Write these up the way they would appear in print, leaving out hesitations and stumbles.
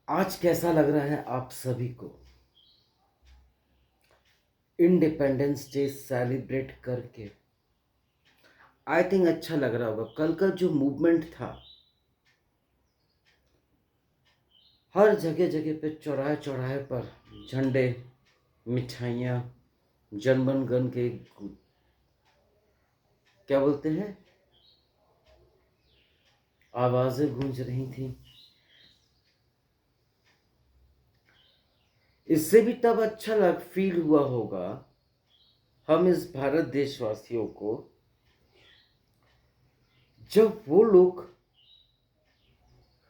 आज कैसा लग रहा है आप सभी को इंडिपेंडेंस डे सेलिब्रेट करके? आई थिंक अच्छा लग रहा होगा। कल का जो मूवमेंट था, हर जगह जगह पे चौराहे चौराहे पर झंडे, मिठाइयाँ, जनगण गण के क्या बोलते हैं, आवाज़ें गूंज रही थी। इससे भी तब अच्छा फील हुआ होगा हम इस भारत देशवासियों को, जब वो लोग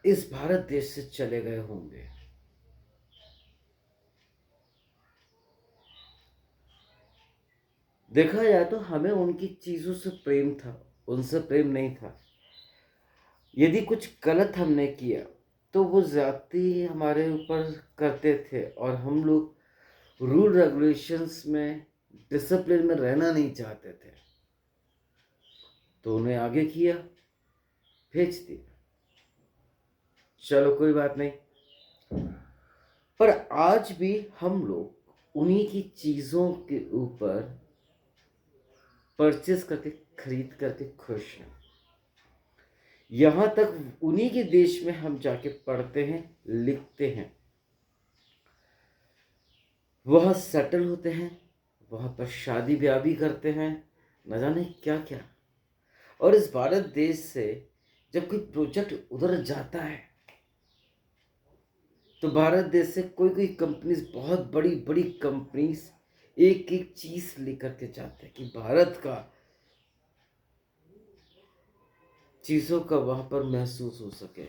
इस भारत देश से चले गए होंगे। देखा जाए तो हमें उनकी चीज़ों से प्रेम था, उनसे प्रेम नहीं था। यदि कुछ गलत हमने किया तो वो ज्यादती हमारे ऊपर करते थे, और हम लोग रूल रेगुलेशंस में, डिसिप्लिन में रहना नहीं चाहते थे, तो उन्हें आगे किया, भेज दिया। चलो कोई बात नहीं। पर आज भी हम लोग उन्हीं की चीज़ों के ऊपर परचेस करके, खरीद करके खुश हैं। यहाँ तक उन्हीं के देश में हम जाके पढ़ते हैं, लिखते हैं, वह सेटल होते हैं, वहाँ पर शादी ब्याह भी करते हैं, न जाने क्या क्या। और इस भारत देश से जब कोई प्रोजेक्ट उधर जाता है तो भारत देश से कोई कोई कंपनीज, बहुत बड़ी बड़ी कंपनीज, एक एक चीज लेकर के जाते हैं कि भारत का चीजों का वहां पर महसूस हो सके।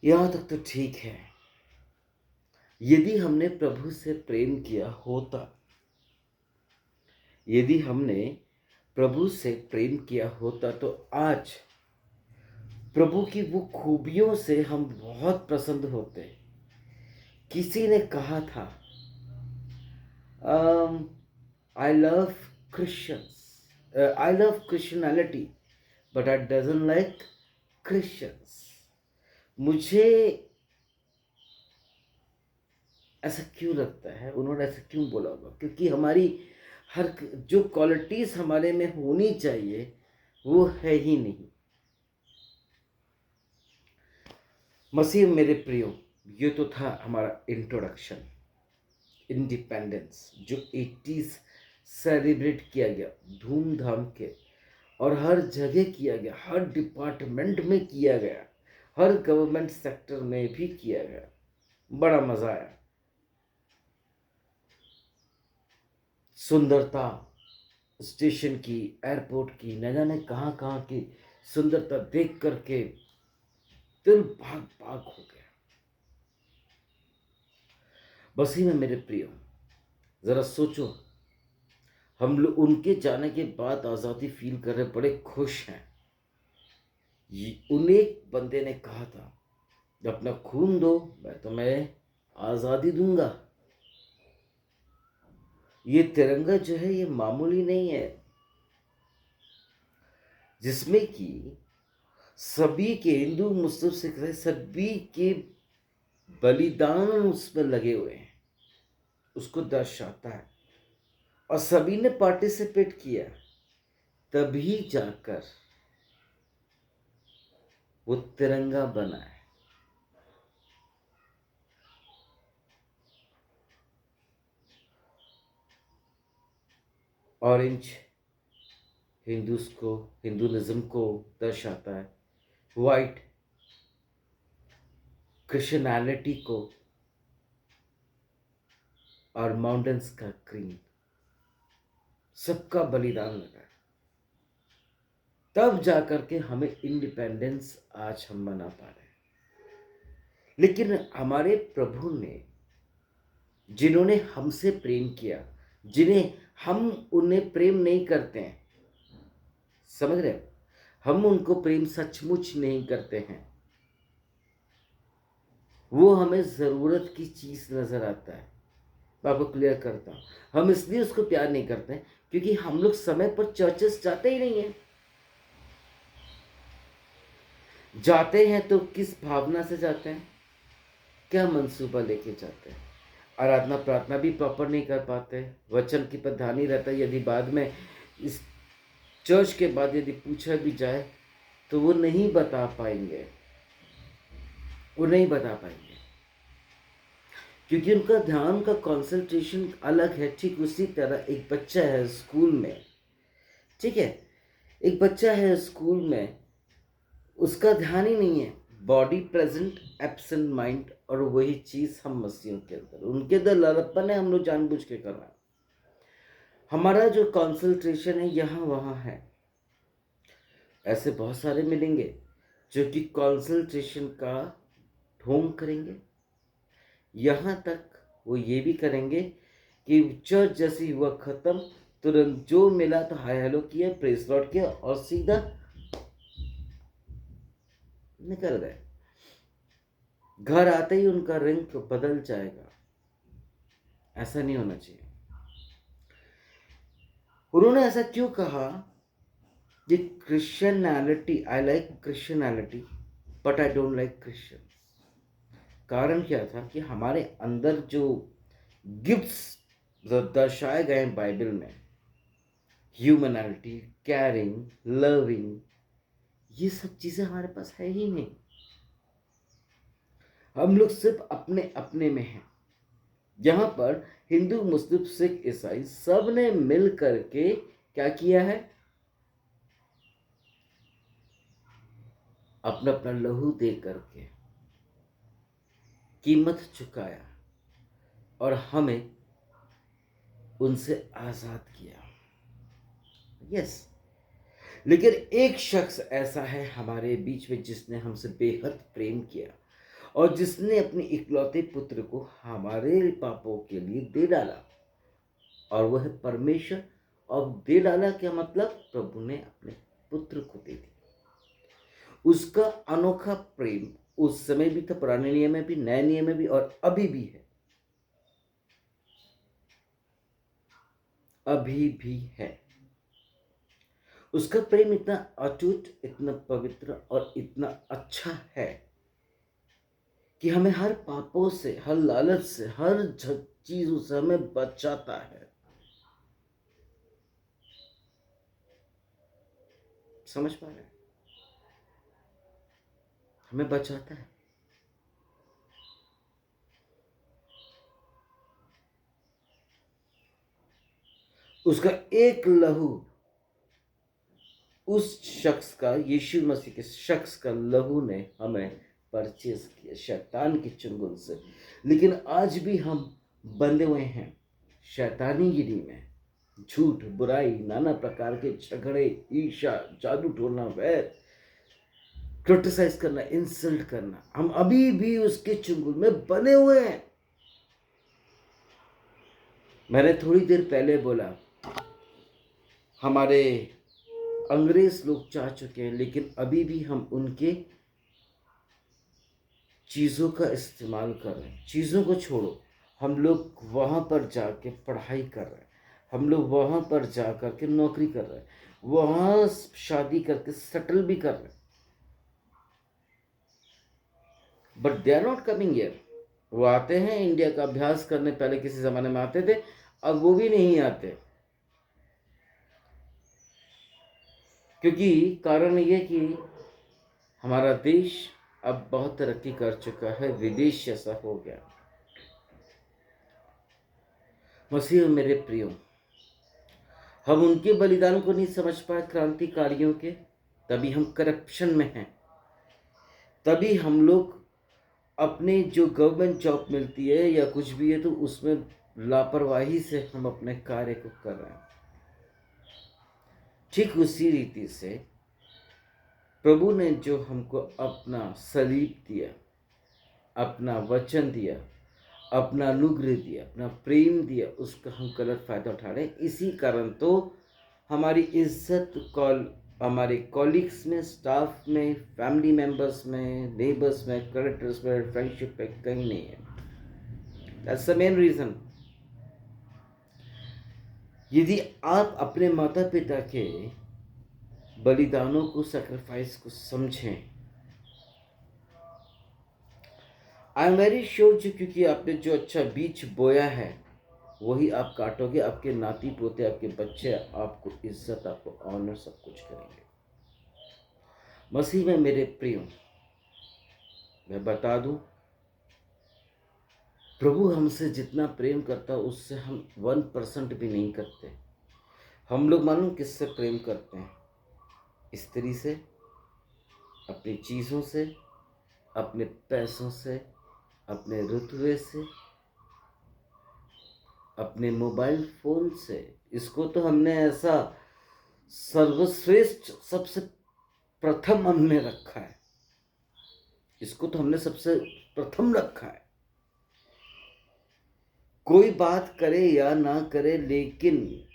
यहां तक तो ठीक है। यदि हमने प्रभु से प्रेम किया होता, यदि हमने प्रभु से प्रेम किया होता तो आज प्रभु की वो खूबियों से हम बहुत प्रसन्न होते। किसी ने कहा था, I love Christians, I love Christianity but I doesn't like Christians. मुझे ऐसा क्यों लगता है, उन्होंने ऐसा क्यों बोला होगा? क्योंकि हमारी हर जो क्वालिटीज हमारे में होनी चाहिए वो है ही नहीं। मसीह मेरे प्रियो, ये तो था हमारा इंट्रोडक्शन। इंडिपेंडेंस जो 80s सेलिब्रेट किया गया धूमधाम के, और हर जगह किया गया, हर डिपार्टमेंट में किया गया, हर गवर्नमेंट सेक्टर में भी किया गया। बड़ा मजा आया। सुंदरता स्टेशन की, एयरपोर्ट की, न जाने कहाँ कहाँ की सुंदरता देख करके दिल भाग भाग हो गया। बसी में मेरे प्रियो, जरा सोचो, हम लोग उनके जाने के बाद आज़ादी फील कर रहे, बड़े खुश हैं। उन्हें एक बंदे ने कहा था, अपना खून दो, मैं तुम्हें आज़ादी दूंगा। ये तिरंगा जो है ये मामूली नहीं है, जिसमें कि सभी के, हिंदू मुस्लिम सिख सभी के बलिदान उसमें लगे हुए हैं, उसको दर्शाता है। और सभी ने पार्टिसिपेट किया, तभी जाकर वो तिरंगा बना है। ऑरेंज हिंदुइज्म को दर्शाता है, वाइट क्रिश्चियनिटी को, और माउंटेन्स का ग्रीन, सबका बलिदान लगा है। तब जाकर के हमें इंडिपेंडेंस आज हम मना पा रहे हैं। लेकिन हमारे प्रभु ने, जिन्होंने हमसे प्रेम किया, जिन्हें हम उन्हें प्रेम नहीं करते हैं, समझ रहे हो, हम उनको प्रेम सचमुच नहीं करते हैं, वो हमें ज़रूरत की चीज़ नज़र आता है। मैं आपको क्लियर करता हूँ, हम इसलिए उसको प्यार नहीं करते हैं क्योंकि हम लोग समय पर चर्चेस जाते ही नहीं हैं। जाते हैं तो किस भावना से जाते हैं, क्या मंसूबा लेके जाते हैं। आराधना प्रार्थना भी प्रॉपर नहीं कर पाते, वचन की पर ध्यान नहीं रहता। यदि बाद में इस चर्च के बाद यदि पूछा भी जाए तो वो नहीं बता पाएंगे, वो नहीं बता पाएंगे, क्योंकि उनका ध्यान का कंसंट्रेशन अलग है। ठीक उसी तरह एक बच्चा है स्कूल में, ठीक है, एक बच्चा है स्कूल में, उसका ध्यान ही नहीं है, बॉडी प्रेजेंट एब्सेंट माइंड। और वही चीज हम मसीहों के अंदर, उनके अंदर लड़प्पन है, हम लोग जानबूझ के कर रहे हैं। हमारा जो कंसंट्रेशन है यहाँ वहाँ है। ऐसे बहुत सारे मिलेंगे जो कि कंसंट्रेशन का ढोंग करेंगे, यहाँ तक वो ये भी करेंगे कि चर्च जैसी हुआ खत्म, तुरंत जो मिला तो हाय हेलो किया, प्रेस लॉर्ड किया और सीधा निकल गए। घर आते ही उनका रंग बदल जाएगा। ऐसा नहीं होना चाहिए। उन्होंने ऐसा क्यों कहा कि Christianity, I like Christianity but I don't like Christian. कारण क्या था कि हमारे अंदर जो गिफ्ट्स दर्शाए गए हैं बाइबल में, ह्यूमैनिटी, कैरिंग, लविंग, ये सब चीजें हमारे पास है ही नहीं। हम लोग सिर्फ अपने अपने में हैं। यहाँ पर हिंदू, मुस्लिम, सिख, ईसाई सब ने मिल करके क्या किया है, अपना अपना लहू दे करके कीमत चुकाया और हमें उनसे आजाद किया। यस, लेकिन एक शख्स ऐसा है हमारे बीच में जिसने हमसे बेहद प्रेम किया और जिसने अपने इकलौते पुत्र को हमारे पापों के लिए दे डाला, और वह है परमेश्वर। और दे डाला क्या मतलब, प्रभु ने अपने पुत्र को दे दिया। उसका अनोखा प्रेम उस समय भी था, पुराने नियम में भी, नए नियम में भी, और अभी भी है, अभी भी है। उसका प्रेम इतना अटूट, इतना पवित्र और इतना अच्छा है कि हमें हर पापों से, हर लालच से, हर चीजों से हमें बचाता है। समझ पा रहे हैं? हमें बचाता है। उसका एक लहू, उस शख्स का, यीशु मसीह के शख्स का लहू ने हमें परचेज किया शैतान की चंगुल से। लेकिन आज भी हम बंधे हुए हैं शैतानी गिरी में, झूठ, बुराई, नाना प्रकार के झगड़े, ईर्ष्या, जादू टोना, वैर, क्रिटिसाइज करना, इंसल्ट करना, हम अभी भी उसके चंगुल में बने हुए हैं। मैंने थोड़ी देर पहले बोला हमारे अंग्रेज लोग चाह चुके हैं, लेकिन अभी भी हम उनके चीज़ों का इस्तेमाल कर रहे हैं। चीज़ों को छोड़ो, हम लोग वहाँ पर जाके पढ़ाई कर रहे हैं, हम लोग वहाँ पर जा कर के नौकरी कर रहे हैं, वहाँ शादी करके सेटल भी कर रहे हैं, but they are not coming here. वो आते हैं इंडिया का अभ्यास करने, पहले किसी ज़माने में आते थे, अब वो भी नहीं आते। क्योंकि कारण ये कि हमारा देश अब बहुत तरक्की कर चुका है, विदेश जैसा हो गया। मसीह मेरे प्रियो, हम उनके बलिदान को नहीं समझ पाए, क्रांतिकारियों के, तभी हम करप्शन में हैं। तभी हम लोग अपने जो गवर्नमेंट जॉब मिलती है या कुछ भी है तो उसमें लापरवाही से हम अपने कार्य को कर रहे हैं। ठीक उसी रीति से प्रभु ने जो हमको अपना सलीब दिया, अपना वचन दिया, अपना अनुग्रह दिया, अपना प्रेम दिया, उसका हम गलत फायदा उठा रहे हैं। इसी कारण तो हमारी इज्जत हमारे कॉलीग्स में, स्टाफ में, फैमिली मेंबर्स में, नेबर्स में, करेक्टर्स में, फ्रेंडशिप में कहीं नहीं है। That's the main reason. यदि आप अपने माता पिता के बलिदानों को, सेक्रीफाइस को समझें आई एम वेरी श्योर जी, क्योंकि आपने जो अच्छा बीज बोया है वही आप काटोगे। आपके नाती पोते, आपके बच्चे आपको इज्जत, आपको ऑनर सब कुछ करेंगे। मसीह में मेरे प्रियो, मैं बता दूं, प्रभु हमसे जितना प्रेम करता है उससे हम 1% भी नहीं करते। हम लोग मालूम किससे प्रेम करते हैं? स्त्री से, अपनी चीज़ों से, अपने पैसों से, अपने रुतबे से, अपने मोबाइल फोन से। इसको तो हमने ऐसा सर्वश्रेष्ठ, सबसे प्रथम हमने रखा है। इसको तो हमने सबसे प्रथम रखा है। कोई बात करे या ना करे, लेकिन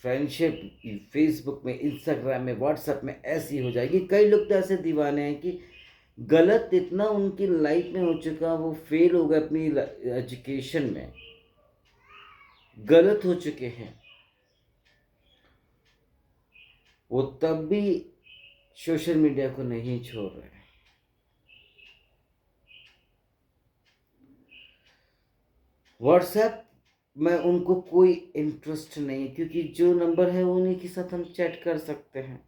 फ्रेंडशिप फेसबुक में, इंस्टाग्राम में, व्हाट्सएप में ऐसी हो जाएगी। कई लोग तो ऐसे दीवाने हैं कि गलत इतना उनकी लाइफ में हो चुका, वो फेल हो गए अपनी एजुकेशन में, गलत हो चुके हैं, वो तब भी सोशल मीडिया को नहीं छोड़ रहे। व्हाट्सएप में उनको कोई इंटरेस्ट नहीं, क्योंकि जो नंबर है उन्हीं के साथ हम चैट कर सकते हैं।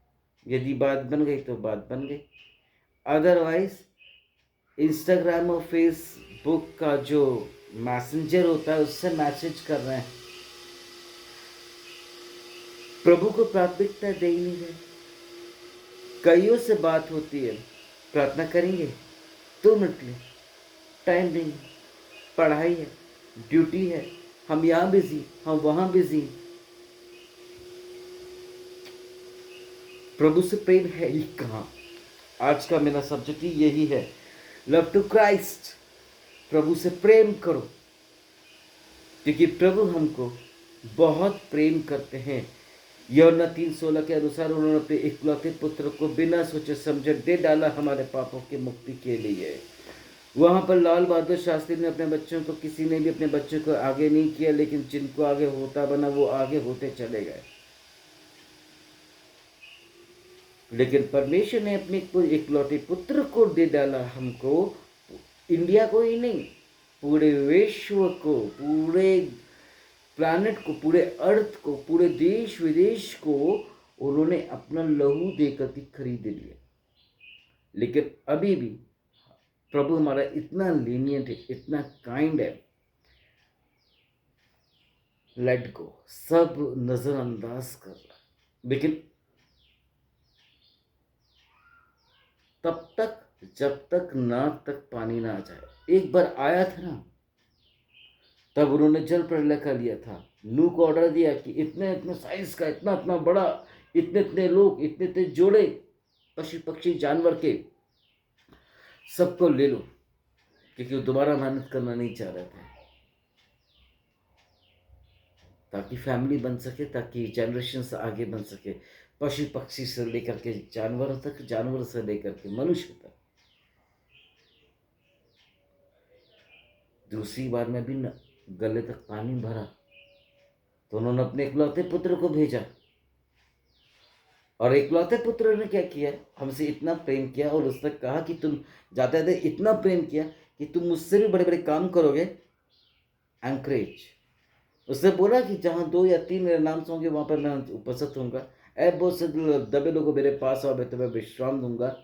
यदि बात बन गई तो बात बन गई, अदरवाइज इंस्टाग्राम और फेसबुक का जो मैसेंजर होता है उससे मैसेज कर रहे हैं। प्रभु को प्राथमिकता दे ही नहीं रहे। कईयों से बात होती है, प्रार्थना करेंगे 2 मिनट के लिए, टाइम नहीं, पढ़ाई है, ड्यूटी है, हम यहाँ बिजी, हम वहाँ बिजी। प्रभु से प्रेम है ही कहाँ? आज का मेरा सब्जेक्ट ही यही है, लव टू क्राइस्ट। प्रभु से प्रेम करो, क्योंकि प्रभु हमको बहुत प्रेम करते हैं। यूहन्ना 3:16 के अनुसार उन्होंने अपने इकलौते पुत्र को बिना सोचे समझे दे डाला हमारे पापों की मुक्ति के लिए। वहाँ पर लाल बहादुर शास्त्री ने अपने बच्चों को, किसी ने भी अपने बच्चों को आगे नहीं किया, लेकिन जिनको आगे होता बना वो आगे होते चले गए। लेकिन परमेश्वर ने अपने इकलौते पुत्र को दे डाला हमको, इंडिया को ही नहीं, पूरे विश्व को, पूरे प्लैनेट को, पूरे अर्थ को, पूरे देश विदेश को उन्होंने अपना लहू देकर के खरीद लिया। लेकिन अभी भी प्रभु हमारा इतना लीनियंट है, इतना काइंड है, लेट गो, सब नजरअंदाज कर रहा है। लेकिन तब तक जब तक नाक तक पानी ना आ जाए। एक बार आया था ना, तब उन्होंने जल प्रलय कर लिया था। नूह को ऑर्डर दिया कि इतने इतने साइज का, इतना इतना बड़ा, इतने इतने लोग, इतने इतने जोड़े, पशु पक्षी जानवर के, सबको ले लो, क्योंकि वो दोबारा मेहनत करना नहीं चाह रहे थे, ताकि फैमिली बन सके, ताकि जनरेशन आगे बन सके, पशु पक्षी से लेकर के जानवर तक, जानवर से लेकर के मनुष्य तक। दूसरी बार में भी गले तक पानी भरा, तो उन्होंने अपने इकलौते पुत्र को भेजा, और इकलौते पुत्र ने क्या किया, हमसे इतना प्रेम किया, और उसने कहा कि तुम जाते जाते इतना प्रेम किया कि तुम मुझसे भी बड़े बड़े काम करोगे। एंकरेज, उसने बोला कि जहाँ 2 या 3 मेरे नाम से होंगे वहां पर मैं उपस्थित होऊंगा। ऐ बहुत से दबे लोगों मेरे पास आओ, मैं तुम्हें विश्राम दूंगा।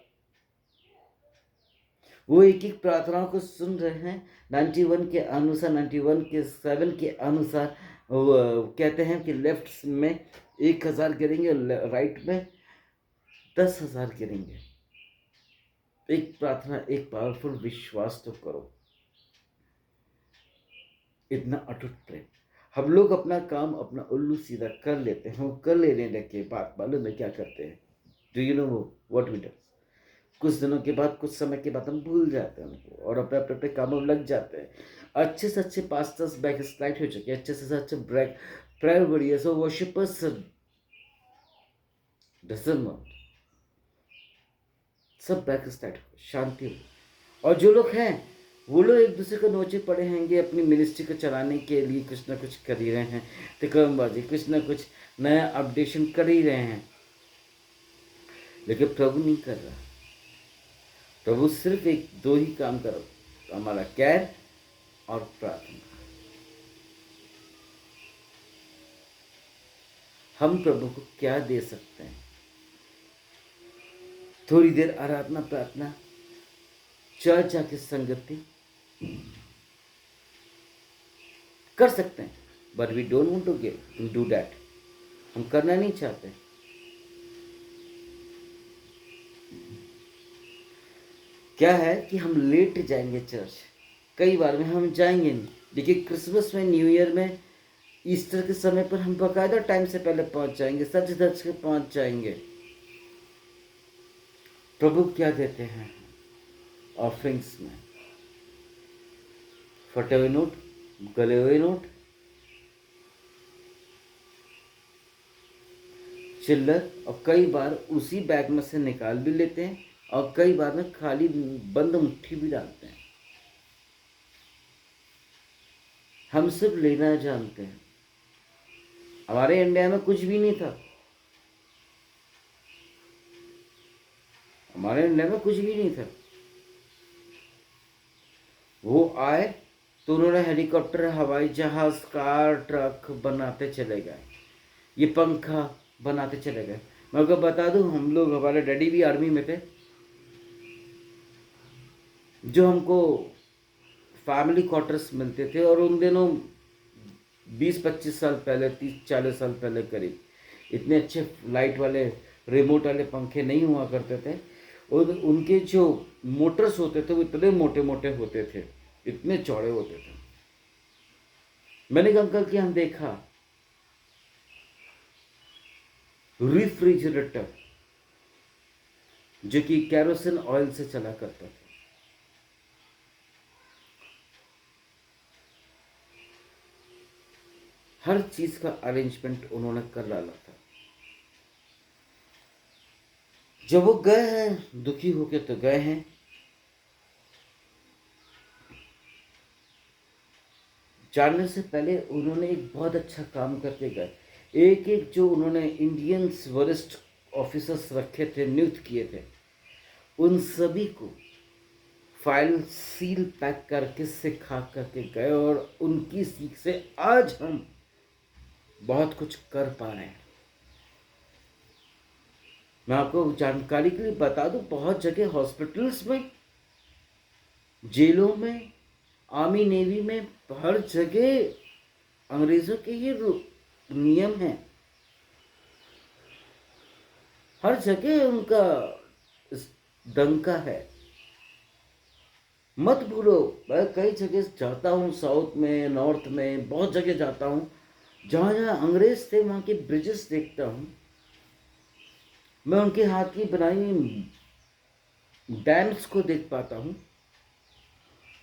वो एक एक प्रार्थनाओं को सुन रहे हैं। 91 के अनुसार, 91 के 7 के अनुसार कहते हैं कि लेफ्ट में 1000 गिरेंगे, राइट में 10,000 गिरेंगे। एक प्रार्थना, एक पावरफुल विश्वास तो करो। इतना अटूट प्रेम। हम लोग अपना काम अपना उल्लू सीधा कर लेते हैं, हम कर लेने के बाद मालूम है क्या करते हैं? Do you know what we do? कुछ दिनों के बाद, कुछ समय के बाद हम भूल जाते हैं उनको, और अपने अपने अपने कामों में लग जाते हैं। अच्छे से अच्छे पास्टर्स बैक स्लाइड हो चुके हैं, अच्छे से अच्छे ब्रेक प्रेयर वॉरियर्स और वर्शिपर्स सब बैक स्लाइड, शांति हो। और जो लोग हैं वो लोग एक दूसरे को नोचे पड़े हैंगे, अपनी मिनिस्ट्री को चलाने के लिए कुछ ना कुछ कर ही रहे हैं, तिकड़मबाजी, कुछ ना कुछ नया अपडेशन कर ही रहे हैं। लेकिन प्रभु नहीं कर रहा। प्रभु सिर्फ एक 2 ही काम करो, हमारा केयर और प्रार्थना। हम प्रभु को क्या दे सकते हैं? थोड़ी देर आराधना प्रार्थना, चर्च जाके संगति कर सकते हैं, but we don't want to do that. हम करना नहीं चाहते। क्या है कि हम लेट जाएंगे चर्च, कई बार में हम जाएंगे नहीं। देखिए क्रिसमस में, न्यू ईयर में, ईस्टर के समय पर हम बाकायदा टाइम से पहले पहुंच जाएंगे, सच धज के पहुंच जाएंगे। प्रभु क्या देते हैं ऑफरिंग्स में? फटे हुए नोट, गले हुए नोट, चिल्लर, और कई बार उसी बैग में से निकाल भी लेते हैं और कई बार में खाली बंद मुट्ठी भी डालते हैं। हम सिर्फ लेना जानते हैं। हमारे इंडिया में कुछ भी नहीं था, हमारे इंडिया में कुछ भी नहीं था। वो आए तो उन्होंने हेलीकॉप्टर, हवाई जहाज, कार, ट्रक बनाते चले गए, ये पंखा बनाते चले गए। मैं आपको बता दूं, हम लोग, हमारे डैडी भी आर्मी में थे, जो हमको फैमिली क्वार्टर्स मिलते थे, और उन दिनों 20-25 साल पहले, 30-40 साल पहले करीब, इतने अच्छे लाइट वाले, रिमोट वाले पंखे नहीं हुआ करते थे, और उनके जो मोटर्स होते थे वो इतने मोटे मोटे होते थे, इतने चौड़े होते थे। मैंने एक अंकल के यहाँ देखा रेफ्रिजरेटर, जो कि कैरोसिन ऑयल से चला करता था। हर चीज का अरेंजमेंट उन्होंने कर डाला था। जब वो गए हैं दुखी होके तो गए हैं, जानने से पहले उन्होंने एक बहुत अच्छा काम करके गए। एक एक जो उन्होंने इंडियंस वरिष्ठ ऑफिसर्स रखे थे, नियुक्त किए थे, उन सभी को फाइल सील पैक करके सिखा करके गए, और उनकी सीख से आज हम बहुत कुछ कर पा रहे हैं। मैं आपको जानकारी के लिए बता दूं, बहुत जगह हॉस्पिटल्स में, जेलों में, आर्मी नेवी में, हर जगह अंग्रेजों के ये नियम है। हर जगह उनका डंका है। मत भूलो, मैं कई जगह जाता हूँ, साउथ में, नॉर्थ में, बहुत जगह जाता हूँ, जहाँ जहाँ अंग्रेज थे वहाँ के ब्रिजेस देखता हूँ। मैं उनके हाथ की बनाई हुई डैम्स को देख पाता हूँ।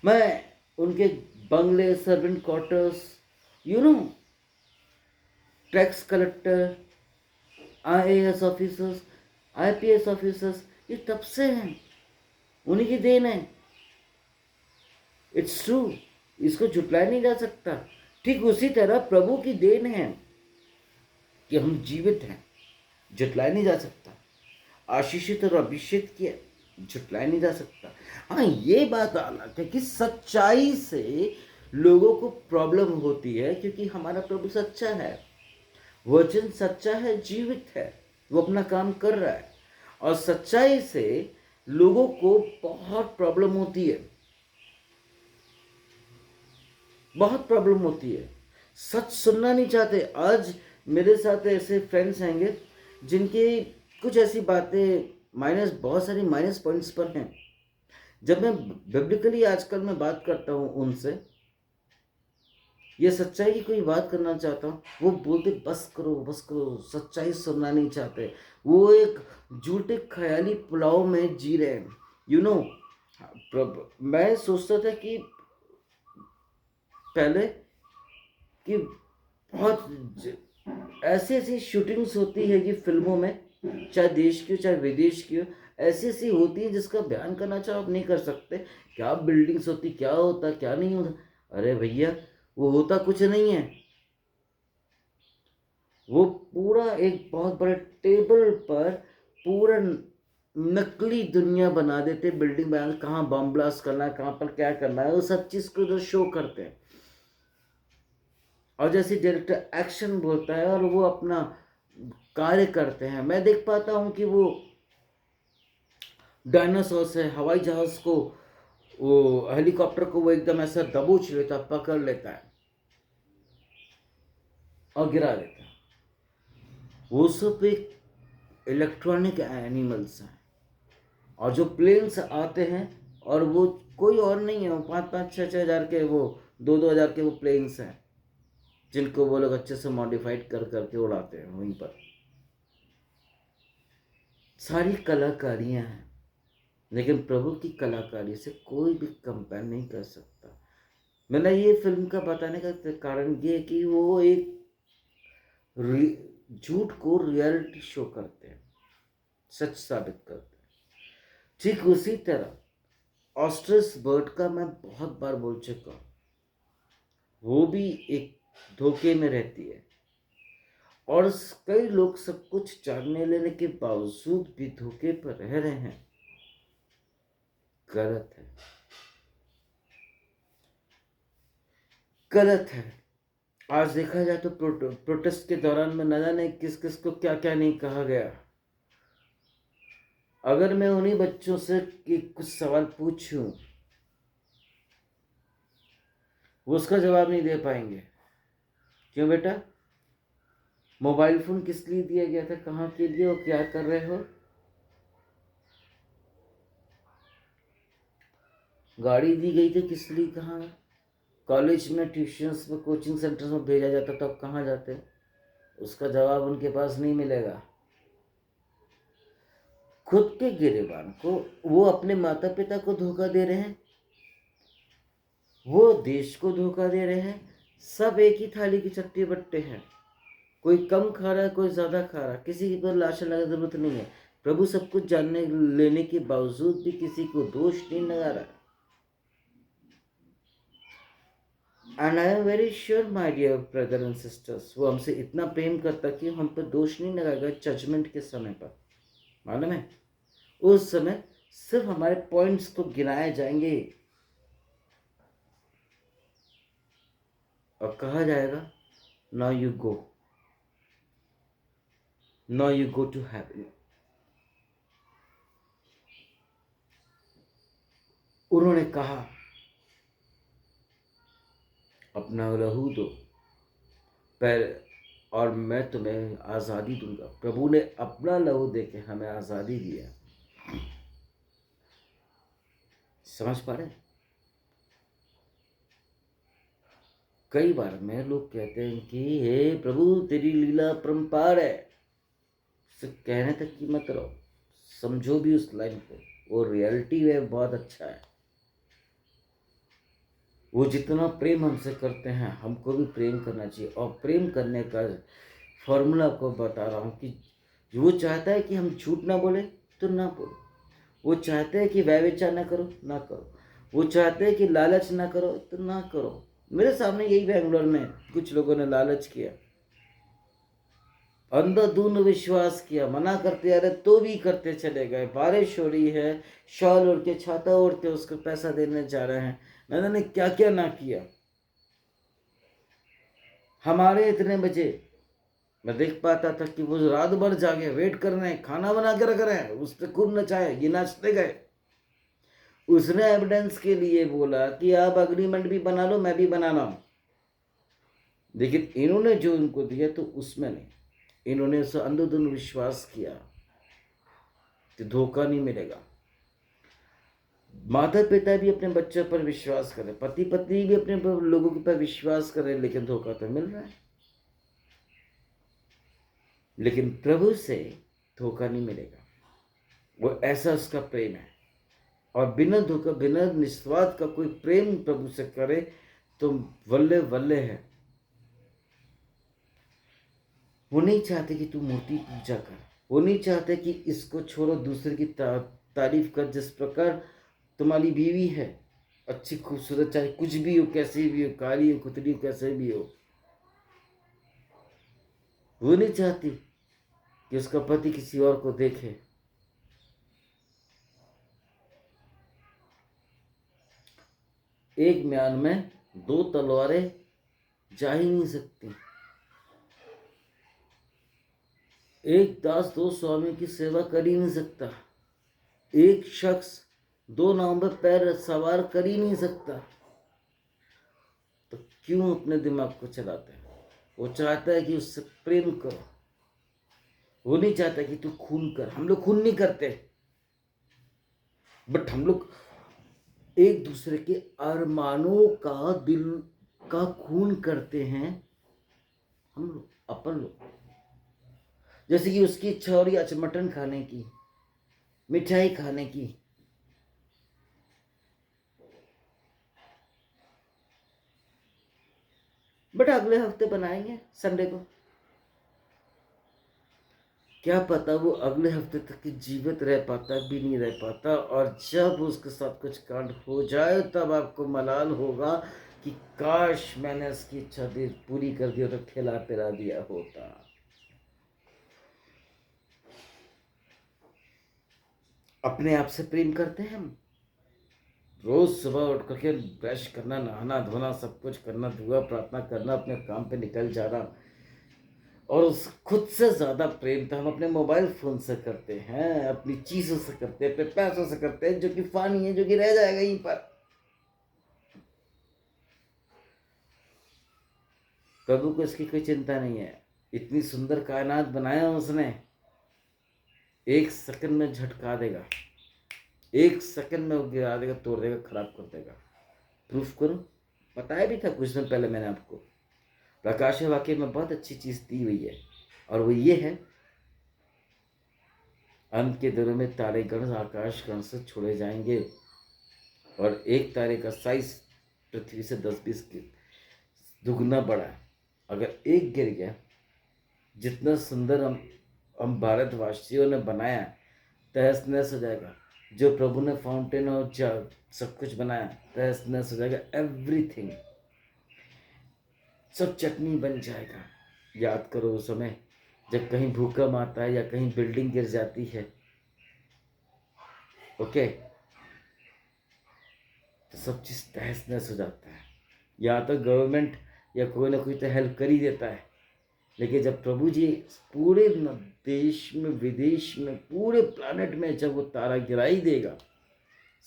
मैं उनके बंगले, servant quarters, tax collector, IAS officers, IPS officers, ये तब से हैं, उन्हीं की देन है। इट्स ट्रू, इसको झुटलाया नहीं जा सकता। ठीक उसी तरह प्रभु की देन है कि हम जीवित हैं, झुटलाया नहीं जा सकता। आशीषित और अभिषेक किया, झुटलाया नहीं जा सकता। हाँ, ये बात अलग है कि सच्चाई से लोगों को प्रॉब्लम होती है, क्योंकि हमारा प्रभु सच्चा है, वचन सच्चा है, जीवित है, वो अपना काम कर रहा है, और सच्चाई से लोगों को बहुत प्रॉब्लम होती है, बहुत प्रॉब्लम होती है, सच सुनना नहीं चाहते। आज मेरे साथ ऐसे फ्रेंड्स आएंगे जिनकी कुछ ऐसी बातें माइनस, बहुत सारी माइनस पॉइंट्स पर हैं। जब मैं बिब्लिकली आजकल मैं बात करता हूँ उनसे, ये सच्चाई की कोई बात करना चाहता हूँ, वो बोलते बस करो बस करो, सच्चाई सुनना नहीं चाहते। वो एक झूठे ख्याली पुलाव में जी रहे हैं। मैं सोचता था कि पहले कि बहुत ऐसी ऐसी शूटिंग्स होती है कि फिल्मों में, चाहे देश की हो चाहे विदेश की हो, ऐसी ऐसी होती है जिसका बयान करना चाहो आप नहीं कर सकते। क्या बिल्डिंग्स होती, क्या होता, क्या नहीं होता। अरे भैया, वो होता कुछ नहीं है। वो पूरा एक बहुत बड़े टेबल पर पूरा नकली दुनिया बना देते, बिल्डिंग बना, कहाँ बम ब्लास्ट करना है, कहाँ पर क्या करना है, वो सब चीज़ को जो शो करते हैं। और जैसे डायरेक्टर एक्शन बोलता है और वो अपना कार्य करते हैं, मैं देख पाता हूँ कि वो डायनासोर से हवाई जहाज को, वो हेलीकॉप्टर को वो एकदम ऐसा दबोच लेता, पकड़ लेता है और गिरा देता है। वो सब एक इलेक्ट्रॉनिक एनिमल्स हैं। और जो प्लेन्स आते हैं, और वो कोई और नहीं है, वो 5-5, 6-6 हज़ार के, वो 2-2 हज़ार के वो प्लेन्स हैं, जिनको वो लोग अच्छे से मॉडिफाइड कर करके उड़ाते हैं वहीं पर। सारी कलाकारियाँ हैं, लेकिन प्रभु की कलाकारी से कोई भी कंपेयर नहीं कर सकता। मैंने ये फिल्म का बताने का कारण ये है कि वो एक झूठ को रियलिटी शो करते हैं, सच साबित करते हैं। ठीक उसी तरह ऑस्ट्रिच बर्ड का मैं बहुत बार बोल चुका हूँ, वो भी एक धोखे में रहती है, और कई लोग सब कुछ जानने लेने के बावजूद भी धोखे पर रह रहे हैं। गलत है, गलत है। आज देखा जाए तो प्रोटेस्ट के दौरान में न जाने किस किस को क्या क्या नहीं कहा गया। अगर मैं उन्हीं बच्चों से कि कुछ सवाल पूछूं, वो उसका जवाब नहीं दे पाएंगे। क्यों बेटा? मोबाइल फोन किस लिए दिया गया था, कहाँ के लिए, और क्या कर रहे हो? गाड़ी दी गई थी किस लिए, कहाँ? कॉलेज में, ट्यूशन्स में, कोचिंग सेंटर्स में भेजा जाता था, अब कहाँ जाते? उसका जवाब उनके पास नहीं मिलेगा। खुद के गिरेबान को, वो अपने माता पिता को धोखा दे रहे हैं, वो देश को धोखा दे रहे हैं। सब एक ही थाली की चट्टी बट्टे हैं। कोई कम खा रहा है, कोई ज़्यादा खा रहा है, किसी की पर लाश लगाने की जरूरत नहीं है। प्रभु सब कुछ जानने लेने के बावजूद भी किसी को दोष नहीं लगा रहा। And I am very sure my dear brother and sisters, वो हमसे इतना प्रेम करता कि हम पर दोष नहीं लगाएगा जजमेंट के समय पर। मालूम है, उस समय सिर्फ हमारे पॉइंट्स को गिनाए जाएंगे और कहा जाएगा, now you go, now you go to heaven. उन्होंने कहा, अपना लहू दो पैर और मैं तुम्हें आज़ादी दूंगा। प्रभु ने अपना लहू देके हमें आज़ादी दिया। समझ पा रहे? कई बार में लोग कहते हैं कि हे प्रभु तेरी लीला अपरंपार है, सिर्फ कहने तक की मत रहो, समझो भी उस लाइन को। वो रियलिटी है, बहुत अच्छा है। वो जितना प्रेम हमसे करते हैं, हमको भी प्रेम करना चाहिए। और प्रेम करने का फॉर्मूला आपको बता रहा हूँ कि वो चाहता है कि हम झूठ ना बोले तो ना बोलो। वो चाहते हैं कि व्यभिचार ना करो, ना करो। वो चाहते हैं कि लालच ना करो तो ना करो। मेरे सामने यही बेंगलोर में कुछ लोगों ने लालच किया, अंधाधुंध विश्वास किया, मना करते आ रहे तो भी करते चले गए। बारिश हो रही है, शॉल ओढ़ के, छाता ओढ़ के उसको पैसा देने जा रहे हैं, न जाने क्या क्या ना किया। हमारे इतने बजे मैं देख पाता था कि वो रात भर जागे, वेट कर रहे हैं, खाना बना के रख रहे हैं, उससे खूब नचाए, ये नाचते गए। उसने एविडेंस के लिए बोला कि आप अग्रीमेंट भी बना लो, मैं भी बना रहा हूं। लेकिन इन्होंने जो उनको दिया तो उसमें नहीं, इन्होंने उसे अंधाधुंध विश्वास किया कि धोखा नहीं मिलेगा। माता पिता भी अपने बच्चों पर विश्वास करें, पति पत्नी भी अपने लोगों के पर विश्वास करें, लेकिन धोखा तो मिल रहा है। लेकिन प्रभु से धोखा नहीं मिलेगा। वो ऐसा उसका प्रेम है, और बिना धोखा, बिना निस्वार्थ का कोई प्रेम प्रभु से करे तो वल्ले वल्ले है। वो नहीं चाहते कि तू मूर्ति पूजा कर, वो नहीं चाहते कि इसको छोड़ो, दूसरे की तारीफ कर। जिस प्रकार तुम्हारी बीवी है, अच्छी खूबसूरत, चाहे कुछ भी हो, कैसी भी हो, काली हो, कुतली हो, कैसे भी हो, वो नहीं चाहती कि उसका पति किसी और को देखे। एक म्यान में दो तलवारें जा ही नहीं सकती। एक दास दो स्वामी की सेवा कर ही नहीं सकता। एक शख्स दो नाव में पैर सवार कर ही नहीं सकता। तो क्यों अपने दिमाग को चलाते हैं? वो चाहता है कि उससे प्रेम करो। वो नहीं चाहता कि तू खून कर। हम लोग खून नहीं करते, बट हम लोग एक दूसरे के अरमानों का, दिल का खून करते हैं। हम लोग, अपन लोग, जैसे कि उसकी इच्छा हो रही आज मटन खाने की, मिठाई खाने की, बट अगले हफ्ते बनाएंगे संडे को। क्या पता वो अगले हफ्ते तक जीवित रह पाता भी नहीं रह पाता, और जब उसके साथ कुछ कांड हो जाए तब आपको मलाल होगा कि काश मैंने उसकी इच्छा पूरी कर दी और तो खिला पिला दिया होता। अपने आप से प्रेम करते हैं हम। रोज सुबह उठ करके ब्रश करना, नहाना धोना, सब कुछ करना, दुआ प्रार्थना करना, अपने काम पे निकल जाना, और उस खुद से ज्यादा प्रेम तो हम अपने मोबाइल फोन से करते हैं, अपनी चीजों से करते हैं, अपने पैसों से करते हैं, जो कि फानी है, जो कि रह जाएगा यहीं पर। प्रभु को इसकी कोई चिंता नहीं है। इतनी सुंदर कायनात बनाया उसने, एक सेकंड में झटका देगा, एक सेकंड में वो गिरा देगा, तोड़ देगा, खराब कर देगा। प्रूफ करो। बताया भी था कुछ दिन पहले मैंने आपको। प्रकाश वाक्य में बहुत अच्छी चीज दी हुई है, और वो ये है, अंत के दिनों में तारे गण आकाश गण से छोड़े जाएंगे, और एक तारे का साइज पृथ्वी से 10-20 दुगना बड़ा है। अगर एक गिर गया, जितना सुंदर हम भारतवासियों ने बनाया, तहस नहस हो जाएगा। जो प्रभु ने फाउंटेन और सब कुछ बनाया, तहस नहस हो जाएगा। एवरीथिंग, सब चटनी बन जाएगा। याद करो उस समय जब कहीं भूकंप आता है या कहीं बिल्डिंग गिर जाती है, ओके, तो सब चीज़ तहस नहस हो जाता है। या तो गवर्नमेंट या कोई ना कोई तो हेल्प कर ही देता है, लेकिन जब प्रभु जी पूरे देश में, विदेश में, पूरे प्लानट में जब वो तारा गिराई देगा,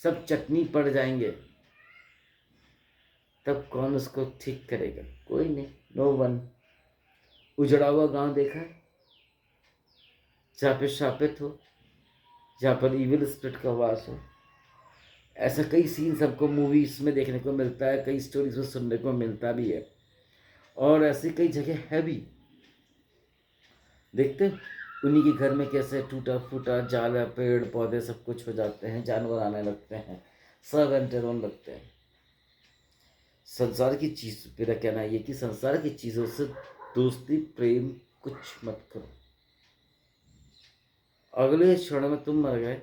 सब चटनी पड़ जाएंगे, तब कौन उसको ठीक करेगा? कोई नहीं, नो वन। उजड़ा हुआ गांव देखा है, जहाँ पे शापित हो, जहाँ पर इविल स्पिरिट का वास हो। ऐसा कई सीन सबको मूवीज में देखने को मिलता है, कई स्टोरीज में सुनने को मिलता भी है, और ऐसी कई जगह है भी। देखते उन्हीं के घर में कैसे टूटा फूटा जाला, पेड़ पौधे सब कुछ हो जाते हैं, जानवर आने लगते हैं, सब एंटर होने लगते हैं। संसार की चीज, मेरा कहना ये कि संसार की चीजों से दोस्ती प्रेम कुछ मत करो। अगले क्षण में तुम मर गए,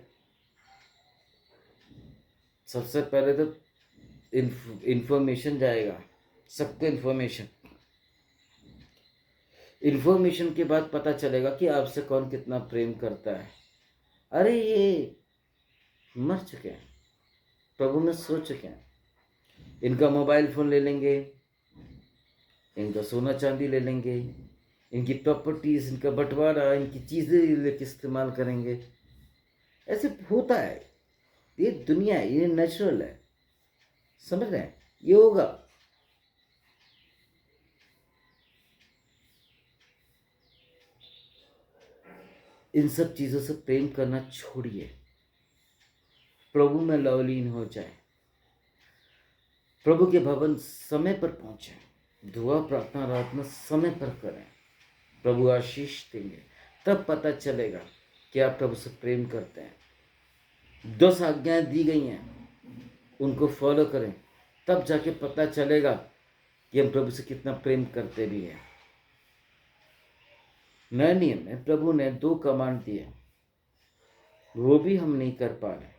सबसे पहले तो इंफॉर्मेशन जाएगा, सबको इंफॉर्मेशन के बाद पता चलेगा कि आपसे कौन कितना प्रेम करता है। अरे ये मर चुके हैं, प्रभु में सो चुके हैं, इनका मोबाइल फोन ले लेंगे, इनका सोना चांदी ले लेंगे, इनकी प्रॉपर्टीज, इनका बंटवारा, इनकी चीजें लेके इस्तेमाल करेंगे। ऐसे होता है, ये दुनिया है, ये नेचुरल है, समझ रहे हैं? ये होगा। इन सब चीजों से प्रेम करना छोड़िए, प्रभु में लवलीन हो जाए, प्रभु के भवन समय पर पहुंचे, दुआ प्रार्थना रात में समय पर करें, प्रभु आशीष देंगे। तब पता चलेगा कि आप प्रभु से प्रेम करते हैं। 10 आज्ञाएं दी गई हैं, उनको फॉलो करें, तब जाके पता चलेगा कि हम प्रभु से कितना प्रेम करते भी हैं। नए नियम में प्रभु ने 2 कमांड दिए, वो भी हम नहीं कर पा रहे,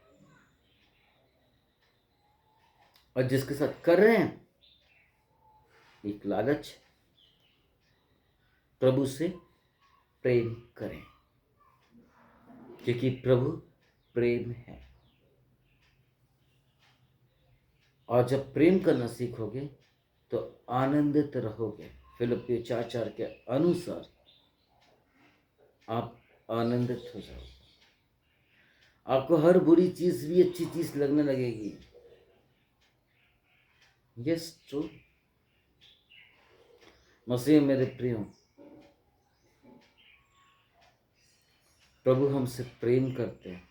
और जिसके साथ कर रहे हैं एक लालच। प्रभु से प्रेम करें, क्योंकि प्रभु प्रेम है। और जब प्रेम करना सीखोगे तो आनंदित रहोगे। फिलिपियो 4:4 के अनुसार आप आनंदित हो जाओगे। आपको हर बुरी चीज भी अच्छी चीज लगने लगेगी। Yes, true. मसीह मेरे प्रियो, प्रभु हमसे प्रेम करते हैं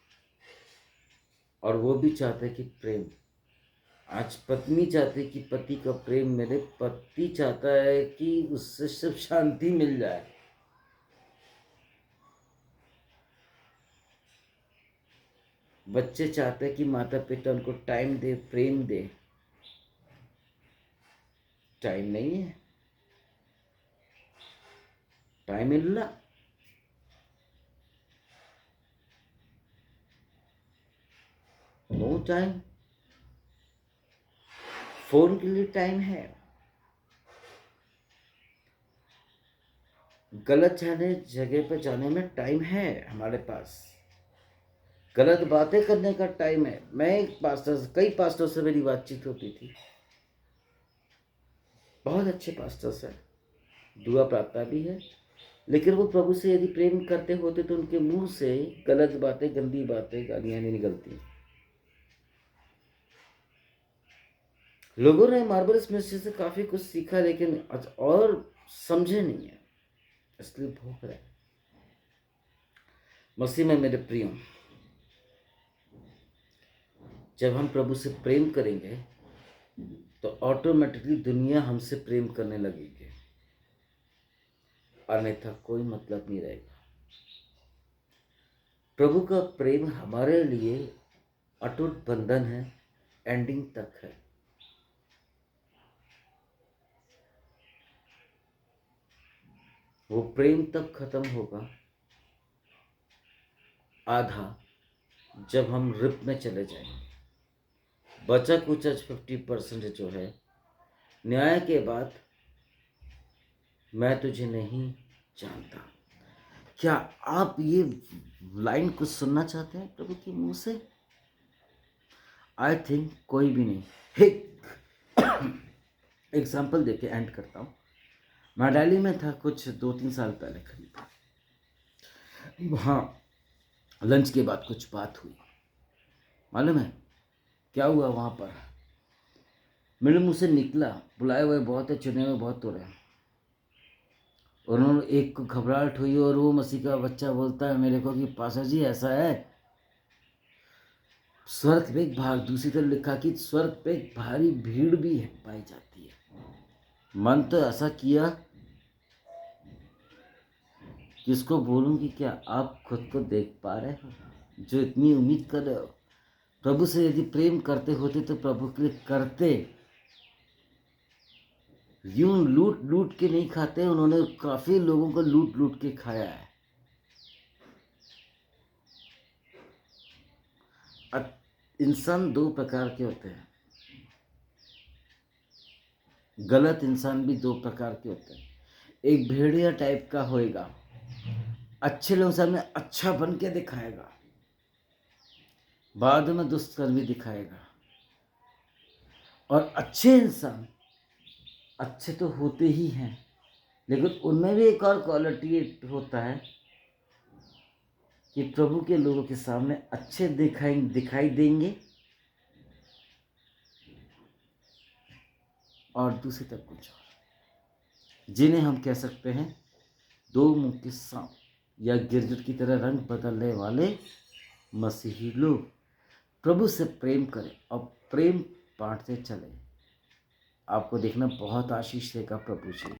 और वो भी चाहते हैं कि प्रेम, आज पत्नी चाहती कि पति का प्रेम मिले, पति चाहता है कि उससे सिर्फ शांति मिल जाए। बच्चे चाहते हैं कि माता पिता उनको टाइम दे, प्रेम दे। टाइम नहीं है, टाइम इल्ला। No time. फोन के लिए टाइम है, गलत जाने जगह पर जाने में टाइम है हमारे पास, गलत बातें करने का टाइम है। मैं एक पास्टर, कई पास्टर से मेरी बातचीत होती थी, बहुत अच्छे पास्टर्स हैं, दुआ प्रार्थना भी है, लेकिन वो प्रभु से यदि प्रेम करते होते तो उनके मुंह से गलत बातें, गंदी बातें, गालियां नहीं निकलती। लोगों ने मार्बल्स मिनिस्ट्री से काफी कुछ सीखा, लेकिन और समझे नहीं है, इसलिए भूख रहे। मसीह में मेरे प्रियो, जब हम प्रभु से प्रेम करेंगे तो ऑटोमेटिकली दुनिया हमसे प्रेम करने लगेगी, अन्यथा कोई मतलब नहीं रहेगा। प्रभु का प्रेम हमारे लिए अटूट बंधन है, एंडिंग तक है। वो प्रेम तब खत्म होगा आधा, जब हम रिप में चले जाएंगे। बचा कुछ 50% जो है, न्याय के बाद मैं तुझे नहीं जानता। क्या आप ये लाइन कुछ सुनना चाहते हैं प्रभु के मुंह से? आई थिंक कोई भी नहीं। एक एग्जाम्पल देके एंड करता हूँ। मैं दिल्ली में था कुछ 2-3 साल पहले करीब, वहाँ लंच के बाद कुछ बात हुई। मालूम है क्या हुआ वहाँ पर? मेरे मुंह से निकला, बुलाए हुए बहुत है, चुने हुए बहुत थोड़े हैं। उन्होंने एक को घबराहट हुई और वो मसीह का बच्चा बोलता है मेरे को कि पासा जी ऐसा है, स्वर्ग पे भार, दूसरी तरफ लिखा कि स्वर्ग पे भारी भीड़ भी है, पाई जाती है। मन तो ऐसा किया किसको बोलूं कि क्या आप खुद को देख पा रहे हो, जो इतनी उम्मीद कर रहे हो? प्रभु से यदि प्रेम करते होते तो प्रभु के लिए करते। यूं लूट लूट के नहीं खाते, उन्होंने काफी लोगों को लूट लूट के खाया है। इंसान 2 प्रकार के होते हैं, गलत इंसान भी 2 प्रकार के होते हैं। एक भेड़िया टाइप का होएगा, अच्छे लोगों सामने अच्छा बन के दिखाएगा, बाद में दुष्कर्मी दिखाएगा। और अच्छे इंसान अच्छे तो होते ही हैं, लेकिन उनमें भी एक और क्वालिटी होता है कि प्रभु के लोगों के सामने अच्छे दिखाई देंगे और दूसरी तरफ कुछ और, जिन्हें हम कह सकते हैं 2 मुंह के सांप या गिरगिट की तरह रंग बदलने वाले मसीही लोग। प्रभु से प्रेम करें और प्रेम बांटते चले, आपको देखना बहुत आशीष देगा प्रभु जी।